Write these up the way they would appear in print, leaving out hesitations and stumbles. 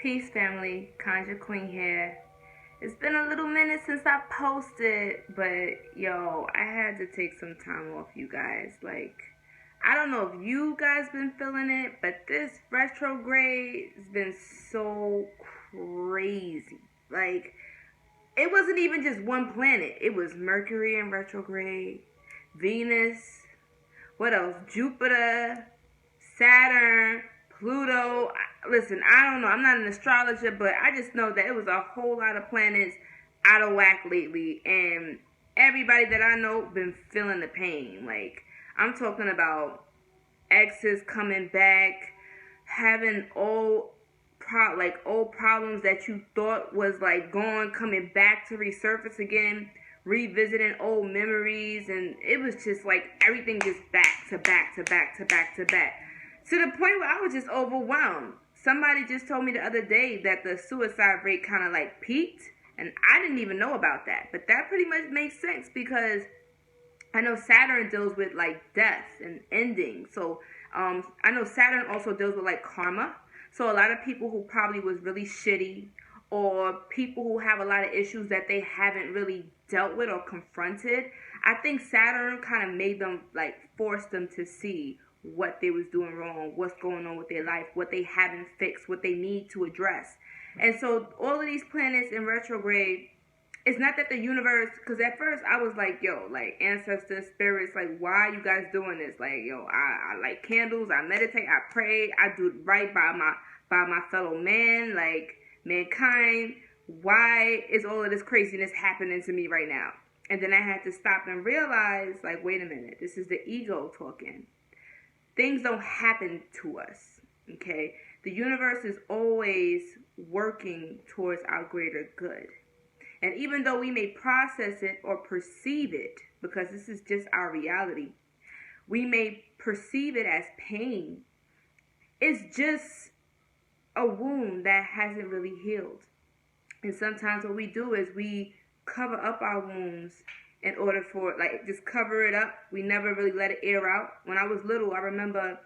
Peace family, Conjure Queen here. It's been a little minute since I posted, but yo, I had to take some time off, you guys. Like, I don't know if you guys been feeling it, but this retrograde has been so crazy. Like, it wasn't even just one planet. It was Mercury in retrograde, Venus, what else? Jupiter, Saturn, Pluto. Listen, I don't know. I'm not an astrologer, but I just know that it was a whole lot of planets out of whack lately, and everybody that I know been feeling the pain. Like, I'm talking about exes coming back, having old problems that you thought was like gone coming back to resurface again, revisiting old memories, and it was just like everything just back to back to back to back to back, to the point where I was just overwhelmed. Somebody just told me the other day that the suicide rate kind of like peaked, and I didn't even know about that, but that pretty much makes sense because I know Saturn deals with like death and ending. So I know Saturn also deals with like karma. So a lot of people who probably was really shitty, or people who have a lot of issues that they haven't really dealt with or confronted, I think Saturn kind of made them like force them to see what they was doing wrong, what's going on with their life, what they haven't fixed, what they need to address. And so all of these planets in retrograde, it's not that the universe, because at first I was like, yo, like ancestors, spirits, like, why are you guys doing this? Like, yo, I light candles, I meditate, I pray, I do right by my fellow man, like mankind. Why is all of this craziness happening to me right now? And then I had to stop and realize, like, wait a minute, this is the ego talking. Things don't happen to us, okay? The universe is always working towards our greater good. And even though we may process it or perceive it, because this is just our reality, we may perceive it as pain. It's just a wound that hasn't really healed. And sometimes what we do is we cover up our wounds in order for, like, just cover it up. We never really let it air out. When I was little, I remember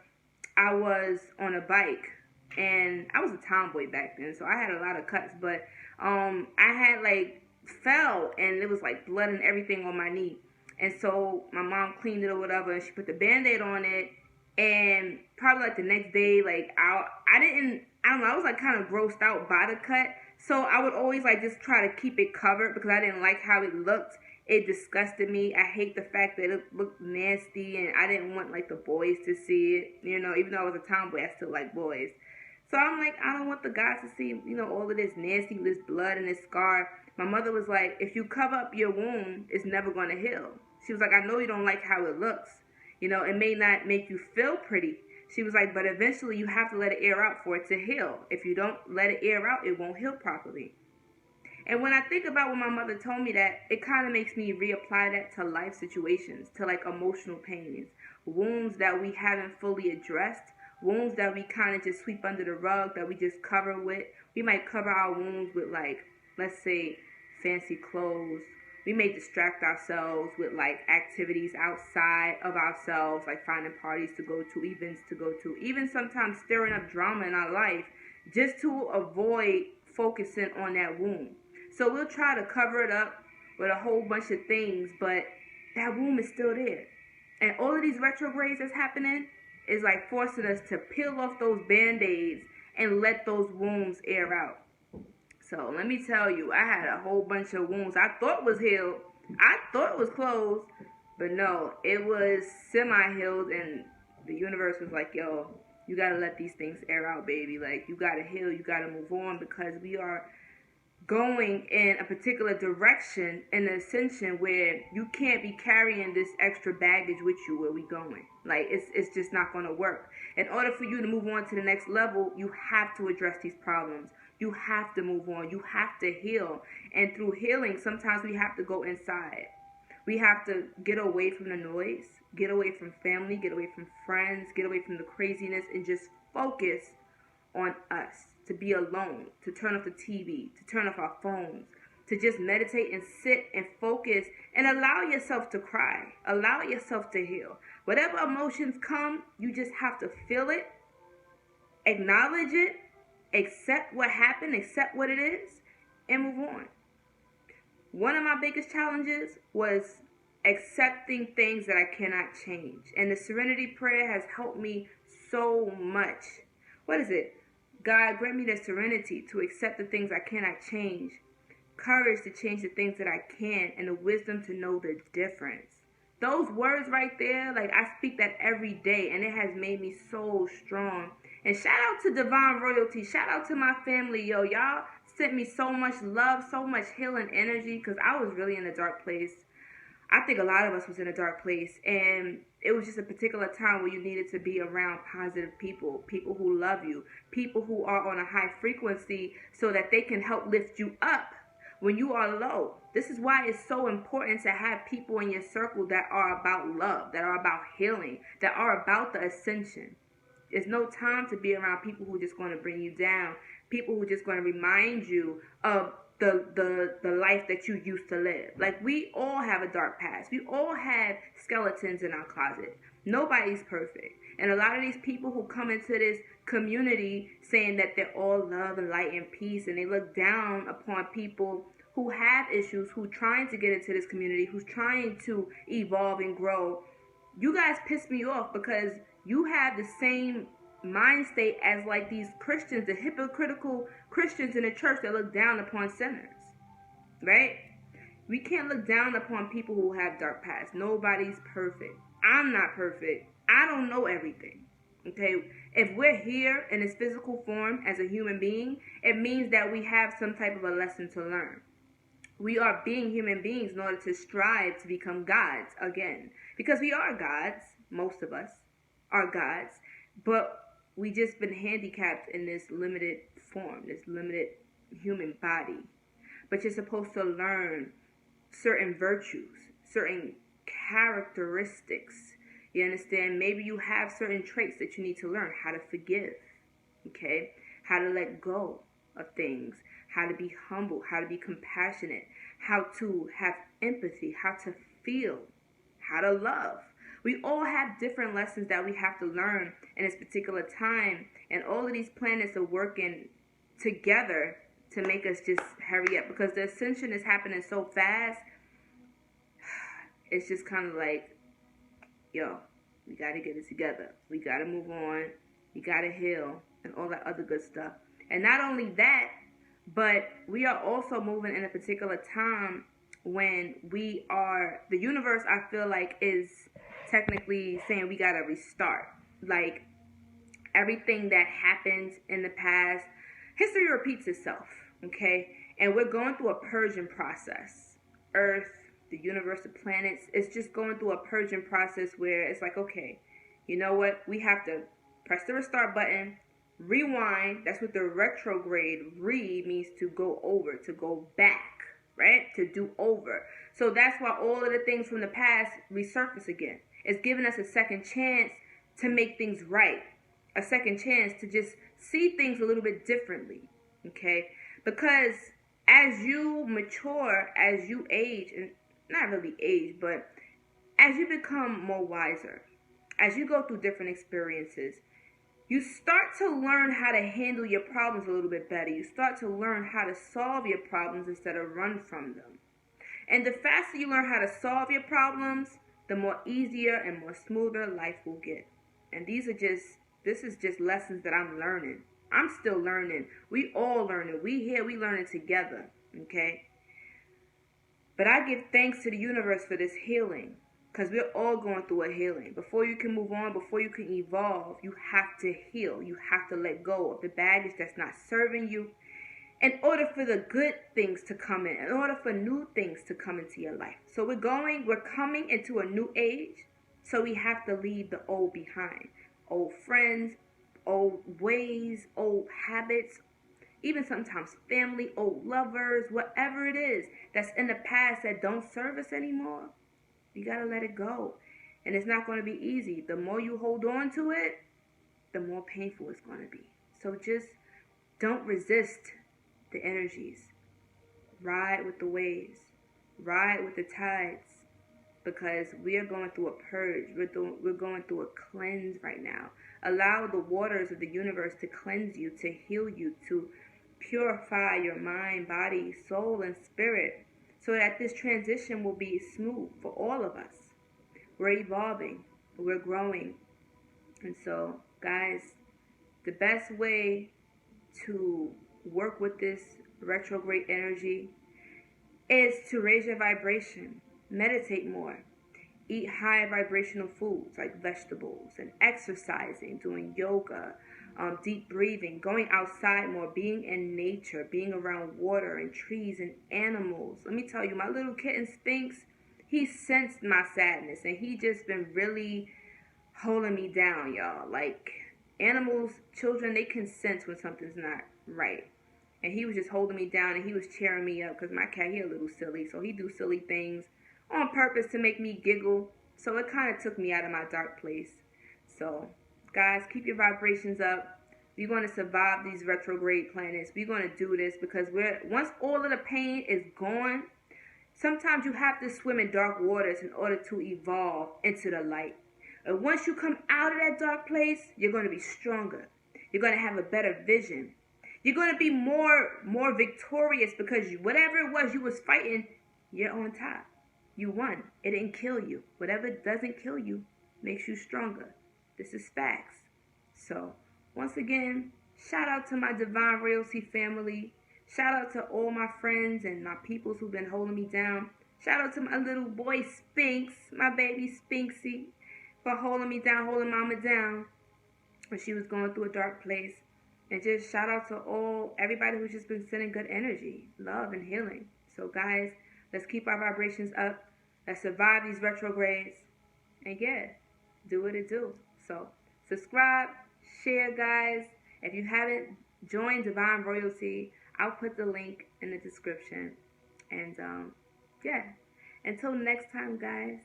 I was on a bike, and I was a tomboy back then, so I had a lot of cuts, but I had like fell, and it was like blood and everything on my knee. And so my mom cleaned it or whatever, and she put the band-aid on it. And probably like the next day, like I don't know, I was like kind of grossed out by the cut. So I would always like just try to keep it covered because I didn't like how it looked. It disgusted me. I hate the fact that it looked nasty, and I didn't want like the boys to see it. You know, even though I was a tomboy, I still like boys. So I'm like, I don't want the guys to see, all of this nasty, this blood and this scar. My mother was like, if you cover up your wound, it's never going to heal. She was like, I know you don't like how it looks. It may not make you feel pretty. She was like, but eventually you have to let it air out for it to heal. If you don't let it air out, it won't heal properly. And when I think about when my mother told me that, it kind of makes me reapply that to life situations, to like emotional pains, wounds that we haven't fully addressed, wounds that we kind of just sweep under the rug, that we just cover with. We might cover our wounds with, like, let's say, fancy clothes. We may distract ourselves with like activities outside of ourselves, like finding parties to go to, events to go to, even sometimes stirring up drama in our life just to avoid focusing on that wound. So we'll try to cover it up with a whole bunch of things, but that wound is still there. And all of these retrogrades that's happening is like forcing us to peel off those band-aids and let those wounds air out. So let me tell you, I had a whole bunch of wounds I thought was healed. I thought it was closed, but no, it was semi-healed, and the universe was like, yo, you gotta let these things air out, baby. Like, you gotta heal, you gotta move on, because we are going in a particular direction, in an ascension where you can't be carrying this extra baggage with you where we going. Like, it's just not gonna work. In order for you to move on to the next level, you have to address these problems. You have to move on. You have to heal. And through healing, sometimes we have to go inside. We have to get away from the noise, get away from family, get away from friends, get away from the craziness, and just focus on us. To be alone, to turn off the TV, to turn off our phones, to just meditate and sit and focus and allow yourself to cry. Allow yourself to heal. Whatever emotions come, you just have to feel it, acknowledge it, accept what happened, accept what it is, and move on. One of my biggest challenges was accepting things that I cannot change. And the serenity prayer has helped me so much. What is it? God, grant me the serenity to accept the things I cannot change, courage to change the things that I can, and the wisdom to know the difference. Those words right there, like I speak that every day, and it has made me so strong. And shout out to Divine Royalty. Shout out to my family, yo. Y'all sent me so much love, so much healing energy, because I was really in a dark place. I think a lot of us was in a dark place, and it was just a particular time where you needed to be around positive people, people who love you, people who are on a high frequency so that they can help lift you up when you are low. This is why it's so important to have people in your circle that are about love, that are about healing, that are about the ascension. There's no time to be around people who are just going to bring you down, people who are just going to remind you of the life that you used to live. Like, we all have a dark past. We all have skeletons in our closet. Nobody's perfect. And a lot of these people who come into this community saying that they're all love and light and peace, and they look down upon people who have issues, who trying to get into this community, who's trying to evolve and grow. You guys piss me off because you have the same mind state as like these Christians, the hypocritical Christians in the church that look down upon sinners, right? We can't look down upon people who have dark past. Nobody's perfect. I'm not perfect. I don't know everything, okay? If we're here in this physical form as a human being, it means that we have some type of a lesson to learn. We are being human beings in order to strive to become gods again, because we are gods. Most of us are gods, but we just been handicapped in this limited form, this limited human body. But you're supposed to learn certain virtues, certain characteristics. You understand? Maybe you have certain traits that you need to learn. How to forgive, okay? How to let go of things. How to be humble. How to be compassionate. How to have empathy. How to feel. How to love. We all have different lessons that we have to learn in this particular time. And all of these planets are working together to make us just hurry up. Because the ascension is happening so fast. It's just kind of like, yo, we got to get it together. We got to move on. We got to heal and all that other good stuff. And not only that, but we are also moving in a particular time when the universe, I feel like, is technically saying we got to restart. Like, everything that happened in the past, history repeats itself, okay? And we're going through a purging process. Earth, the universe, the planets, it's just going through a purging process where it's like, okay, you know what? We have to press the restart button, rewind. That's what the retrograde means, to go over, to go back, right? To do over. So that's why all of the things from the past resurface again. It's giving us a second chance to make things right. A second chance to just see things a little bit differently, okay? Because as you mature, as you age, and not really age, but as you become more wiser, as you go through different experiences, you start to learn how to handle your problems a little bit better. You start to learn how to solve your problems instead of run from them. And the faster you learn how to solve your problems, the more easier and more smoother life will get. And this is just lessons that I'm learning. I'm still learning. We all learning. We learning together, okay? But I give thanks to the universe for this healing, because we're all going through a healing. Before you can move on, before you can evolve, you have to heal. You have to let go of the baggage that's not serving you in order for the good things to come in order for new things to come into your life. So we're coming into a new age, so we have to leave the old behind. Old friends, old ways, old habits, even sometimes family, old lovers, whatever it is that's in the past that don't serve us anymore. You got to let it go. And it's not going to be easy. The more you hold on to it, the more painful it's going to be. So just don't resist the energies. Ride with the waves. Ride with the tides. Because we are going through a purge. We're going through a cleanse right now. Allow the waters of the universe to cleanse you, to heal you, to purify your mind, body, soul, and spirit, so that this transition will be smooth for all of us. We're evolving, we're growing. And so, guys, the best way to work with this retrograde energy is to raise your vibration, meditate more, eat high vibrational foods like vegetables, and exercising, doing yoga, deep breathing, going outside more, being in nature, being around water and trees and animals. Let me tell you, my little kitten Sphinx, he sensed my sadness, and he just been really holding me down, y'all. Like, animals, children, they can sense when something's not right. And he was just holding me down, and he was cheering me up, because my cat, he a little silly, so he do silly things on purpose to make me giggle. So it kind of took me out of my dark place. So, guys, keep your vibrations up. We're going to survive these retrograde planets. We're going to do this because once all of the pain is gone, sometimes you have to swim in dark waters in order to evolve into the light. And once you come out of that dark place, you're going to be stronger. You're going to have a better vision. You're going to be more victorious because whatever it was you was fighting, you're on top. You won. It didn't kill you. Whatever doesn't kill you makes you stronger. This is facts. So, once again, shout out to my Divine Royalty family. Shout out to all my friends and my peoples who've been holding me down. Shout out to my little boy Sphinx, my baby Sphinxy, for holding me down, holding mama down when she was going through a dark place. And just shout out to everybody who's just been sending good energy, love, and healing. So, guys, let's keep our vibrations up. Let's survive these retrogrades. And yeah, do what it do. So, subscribe, share, guys. If you haven't joined Divine Royalty, I'll put the link in the description. And yeah, until next time, guys.